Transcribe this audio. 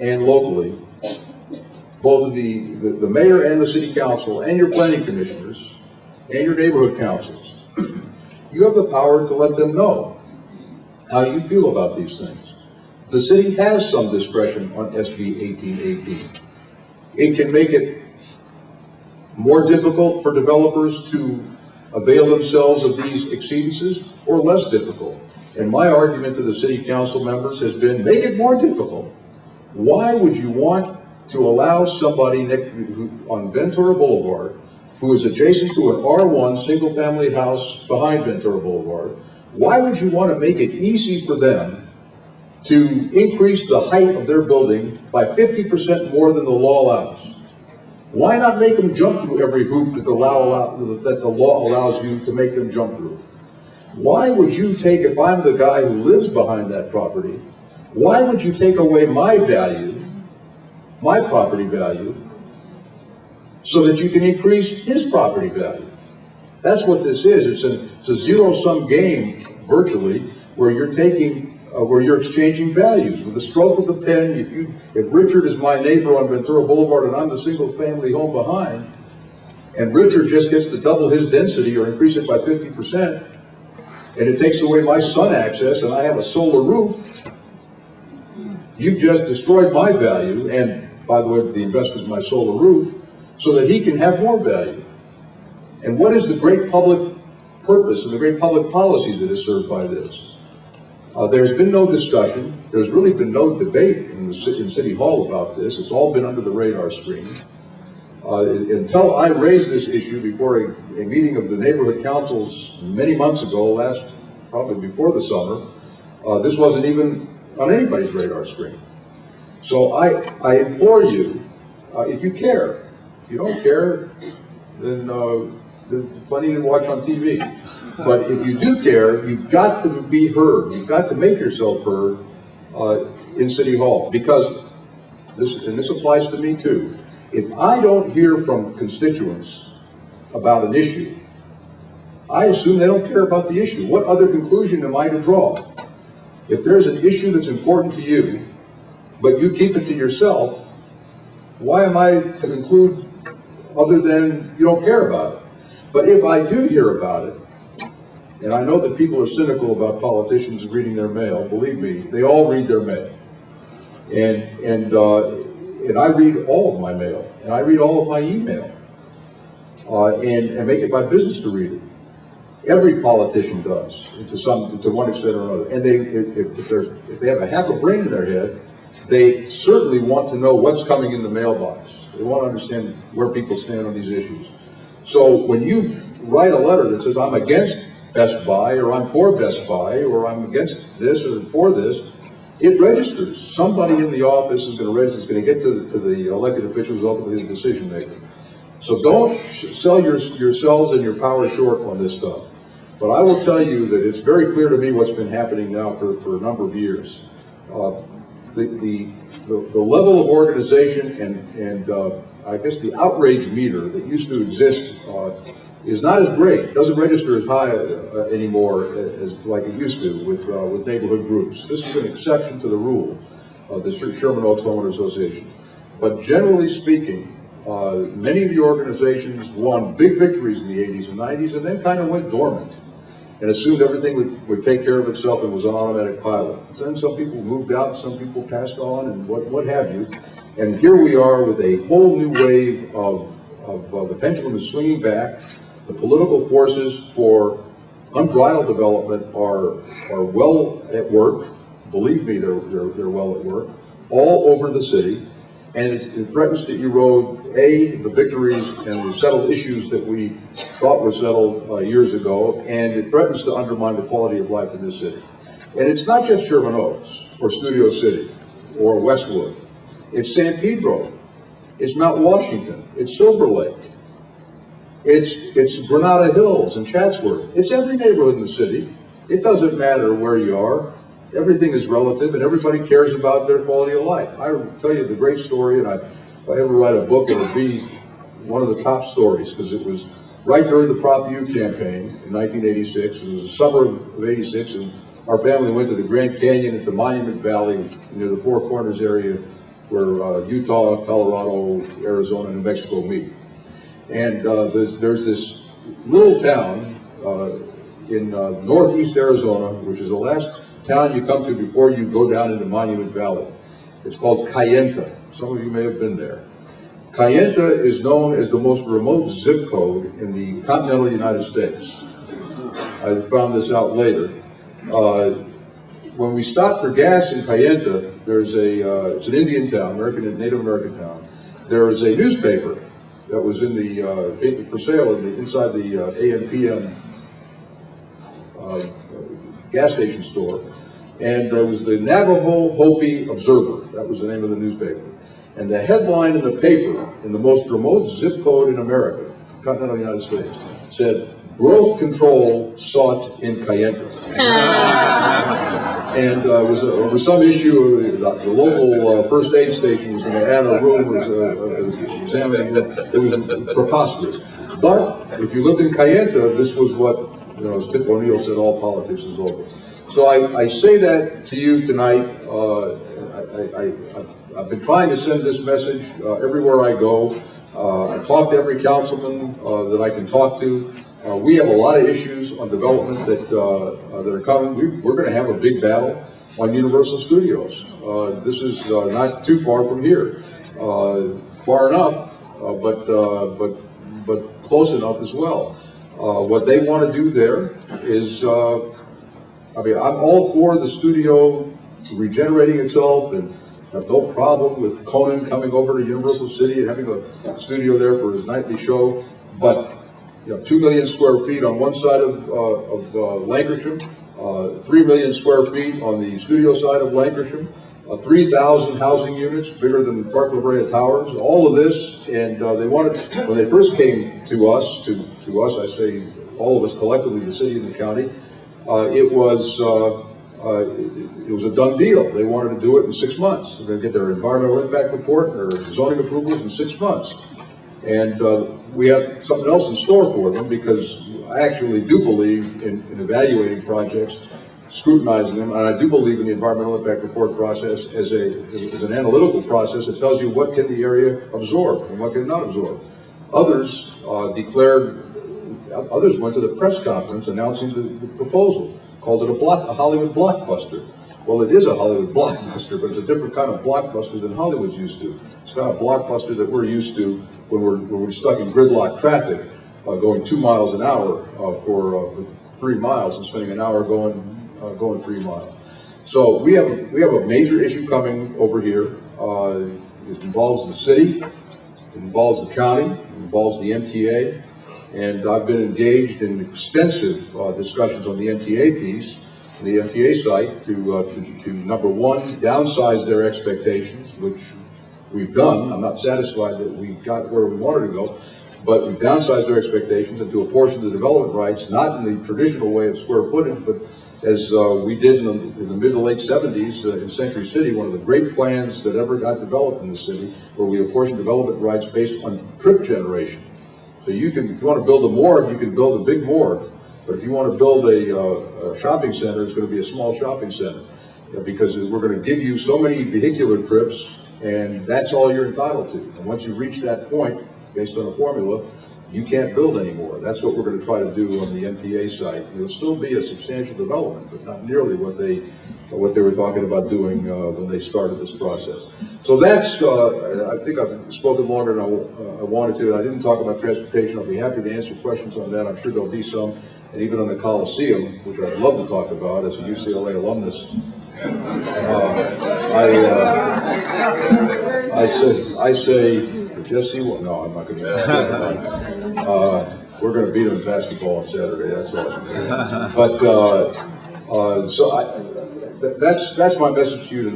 and locally, both the mayor and the city council and your planning commissioners and your neighborhood councils, you have the power to let them know how you feel about these things. The city has some discretion on SB 1818. It can make it more difficult for developers to avail themselves of these exceedances or less difficult. And my argument to the city council members has been, make it more difficult. Why would you want to allow somebody on Ventura Boulevard, who is adjacent to an R1 single-family house behind Ventura Boulevard, why would you want to make it easy for them to increase the height of their building by 50% more than the law allows? Why not make them jump through every hoop that the law allows you to make them jump through? Why would you take, if I'm the guy who lives behind that property, why would you take away my value, my property value, so that you can increase his property value? That's what this is. It's a zero-sum game, virtually, where you're exchanging values with a stroke of the pen. If Richard is my neighbor on Ventura Boulevard and I'm the single-family home behind, and Richard just gets to double his density or increase it by 50%, and it takes away my sun access, and I have a solar roof, you've just destroyed my value, and by the way, the investor's my solar roof, so that he can have more value. And what is the great public purpose and the great public policy that is served by this? There's been no discussion. There's really been no debate in City Hall about this. It's all been under the radar screen. Until I raised this issue before a meeting of the neighborhood councils many months ago, probably before the summer, this wasn't even on anybody's radar screen. So I implore you, if you care, if you don't care, then there's plenty to watch on TV. But if you do care, you've got to be heard. You've got to make yourself heard in City Hall, because this applies to me too. If I don't hear from constituents about an issue, I assume they don't care about the issue. What other conclusion am I to draw? If there's an issue that's important to you, but you keep it to yourself, why am I to conclude other than you don't care about it? But if I do hear about it, and I know that people are cynical about politicians reading their mail, believe me, they all read their mail. And I read all of my mail, and I read all of my email, and make it my business to read it. Every politician does, to one extent or another. And if they have a half a brain in their head, they certainly want to know what's coming in the mailbox. They want to understand where people stand on these issues. So when you write a letter that says, I'm against Best Buy, or I'm for Best Buy, or I'm against this or for this, it registers. Somebody in the office is going to register, is going to get to the elected officials, ultimately the decision maker. So don't sell yourselves and your power short on this stuff. But I will tell you that it's very clear to me what's been happening now for a number of years. The level of organization and I guess the outrage meter that used to exist is not as great. It doesn't register as high anymore as like it used to with neighborhood groups. This is an exception to the rule of the Sherman Oaks Homeowner Association. But generally speaking, many of the organizations won big victories in the 80s and 90s and then kind of went dormant and assumed everything would take care of itself and was an automatic pilot. Then some people moved out, some people passed on, and what have you. And here we are with a whole new wave of the pendulum is swinging back. The political forces for unbridled development are well at work. Believe me, they're well at work all over the city, and it threatens to erode the victories and the settled issues that we thought were settled years ago, and it threatens to undermine the quality of life in this city. And it's not just Sherman Oaks or Studio City or Westwood. It's San Pedro. It's Mount Washington. It's Silver Lake. It's Granada Hills and Chatsworth. It's every neighborhood in the city. It doesn't matter where you are. Everything is relative, and everybody cares about their quality of life. I will tell you the great story, and if I ever write a book, it'll be one of the top stories, because it was right during the Prop U campaign in 1986. It was the summer of '86, and our family went to the Grand Canyon at the Monument Valley near the Four Corners area where Utah, Colorado, Arizona, and New Mexico meet. And there's this little town in northeast Arizona, which is the last town you come to before you go down into Monument Valley. It's called Kayenta. Some of you may have been there. Kayenta is known as the most remote zip code in the continental United States. I found this out later. When we stop for gas in Kayenta, there's it's an Indian town, Native American town. There is a newspaper that was in the for sale inside the AM/PM gas station store, and there was the Navajo Hopi Observer. That was the name of the newspaper. And the headline in the paper, in the most remote zip code in America, continental United States, said, "Growth control sought in Kayenta." And it was some issue, the local first aid station was going to add a room, was examining it. It was preposterous. But if you lived in Kayenta, this was what, as Tip O'Neill said, all politics is over. So I say that to you tonight. I've been trying to send this message everywhere I go. I talk to every councilman that I can talk to. We have a lot of issues on development that are coming. We're going to have a big battle on Universal Studios. This is not too far from here, far enough, but close enough as well. What they want to do there is, I'm all for the studio regenerating itself, and have no problem with Conan coming over to Universal City and having a studio there for his nightly show, but 2 million square feet on one side of Lankershim, 3 million square feet on the studio side of Lankershim, 3,000 housing units, bigger than Park La Brea Towers, all of this, and they wanted, when they first came to us, I say all of us collectively, the city and the county, it was a done deal. They wanted to do it in 6 months. They're going to get their environmental impact report, their zoning approvals in 6 months. And we have something else in store for them, because I actually do believe in evaluating projects, scrutinizing them, and I do believe in the environmental impact report process as an analytical process that tells you what can the area absorb and what can it not absorb. Others others went to the press conference announcing the proposal, called it a Hollywood blockbuster. Well, it is a Hollywood blockbuster, but it's a different kind of blockbuster than Hollywood's used to. It's not a blockbuster that we're used to when we're stuck in gridlock traffic, going 2 miles an hour for 3 miles and spending an hour going 3 miles. So we have a major issue coming over here. It involves the city, it involves the county, it involves the MTA, and I've been engaged in extensive discussions on the MTA piece, the MTA site, to number one, downsize their expectations, which we've done. I'm not satisfied that we got where we wanted to go, but we've downsized their expectations and to apportion the development rights, not in the traditional way of square footage, but as we did in the mid to late 70s in Century City, one of the great plans that ever got developed in the city, where we apportioned development rights based on trip generation. So you can, if you want to build a morgue, you can build a big morgue. But if you want to build a shopping center, it's going to be a small shopping center, because we're going to give you so many vehicular trips, and that's all you're entitled to. And once you reach that point, based on a formula, you can't build anymore. That's what we're going to try to do on the MTA site. It'll still be a substantial development, but not nearly what they were talking about doing when they started this process. So that's, I think I've spoken longer than I wanted to. I didn't talk about transportation. I'll be happy to answer questions on that. I'm sure there'll be some. And even on the Coliseum, which I'd love to talk about as a UCLA alumnus, I say, Jesse, well, no, I'm not going to talk about it. We're going to beat them in basketball on Saturday, that's all. But, so that's my message to you tonight.